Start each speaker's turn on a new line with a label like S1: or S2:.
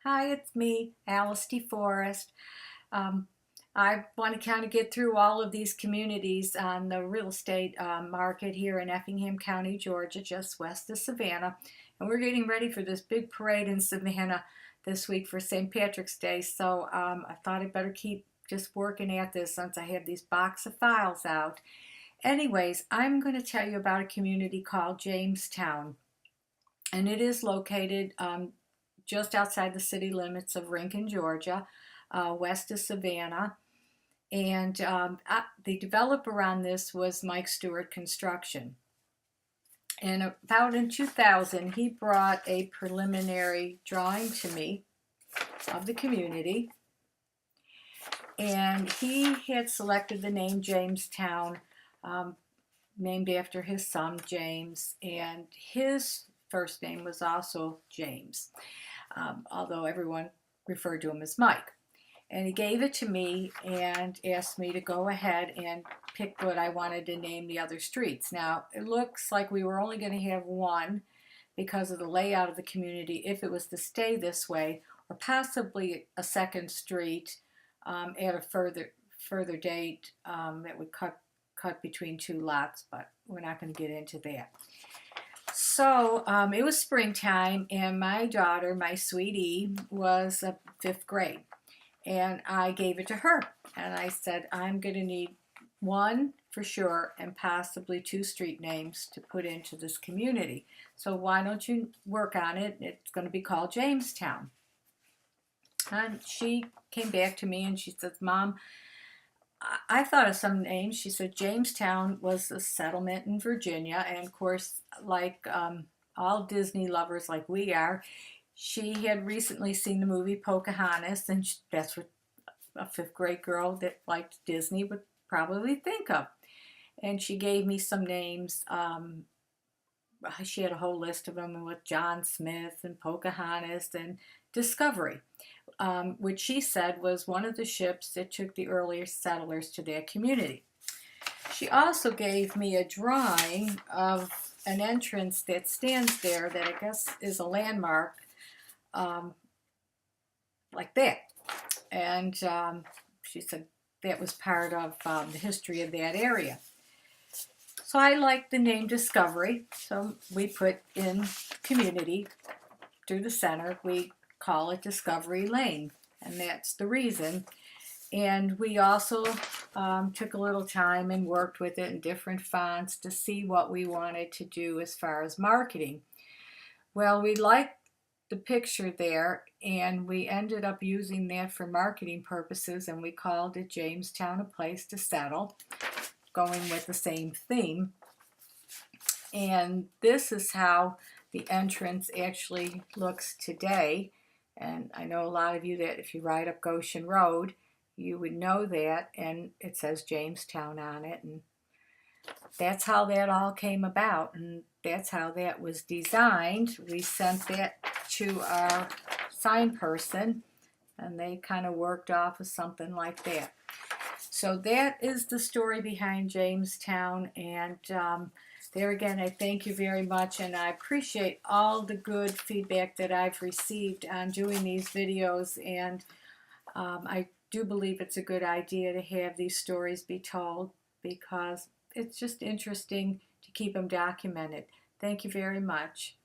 S1: Hi, it's me, Alice DeForest. Um, I want to kind of get through all of these communities on the real estate market here in Effingham County, Georgia, just west of Savannah. And we're getting ready for this big parade in Savannah this week for St. Patrick's Day. So I thought I'd better keep just working at this since I have these box of files out. Anyways, I'm going to tell you about a community called Jamestown. And it is located just outside the city limits of Rincon, Georgia, west of Savannah. And the developer on this was Mike Stewart Construction. And about in 2000, he brought a preliminary drawing to me of the community. And he had selected the name Jamestown, named after his son, James. And his first name was also James, although everyone referred to him as Mike. And he gave it to me and asked me to go ahead and pick what I wanted to name the other streets. Now, it looks like we were only going to have one because of the layout of the community, if it was to stay this way, or possibly a second street at a further date that would cut between two lots, but we're not going to get into that. So it was springtime, and my daughter, my sweetie, was a fifth grade. And I gave it to her. And I said, I'm going to need one for sure and possibly two street names to put into this community. So why don't you work on it? It's going to be called Jamestown. And she came back to me and she says, Mom, I thought of some names. She said Jamestown was a settlement in Virginia. And of course, like all Disney lovers like we are, she had recently seen the movie Pocahontas, and that's what a fifth grade girl that liked Disney would probably think of. And she gave me some names. She had a whole list of them with John Smith and Pocahontas and Discovery, which she said was one of the ships that took the earliest settlers to their community. She also gave me a drawing of an entrance that stands there that I guess is a landmark, like that. And she said that was part of the history of that area. So I liked the name Discovery, so we put in community through the center. We call it Discovery Lane, and that's the reason. And we also took a little time and worked with it in different fonts to see what we wanted to do as far as marketing. Well, we liked the picture there, and we ended up using that for marketing purposes, and we called it Jamestown, a place to settle, going with the same theme. And this is how the entrance actually looks today. And I know a lot of you that if you ride up Goshen Road, you would know that, and it says Jamestown on it, and that's how that all came about, and that's how that was designed. We sent that to our sign person, and they kind of worked off of something like that. So that is the story behind Jamestown, and there again, I thank you very much, and I appreciate all the good feedback that I've received on doing these videos, and I do believe it's a good idea to have these stories be told because it's just interesting to keep them documented. Thank you very much.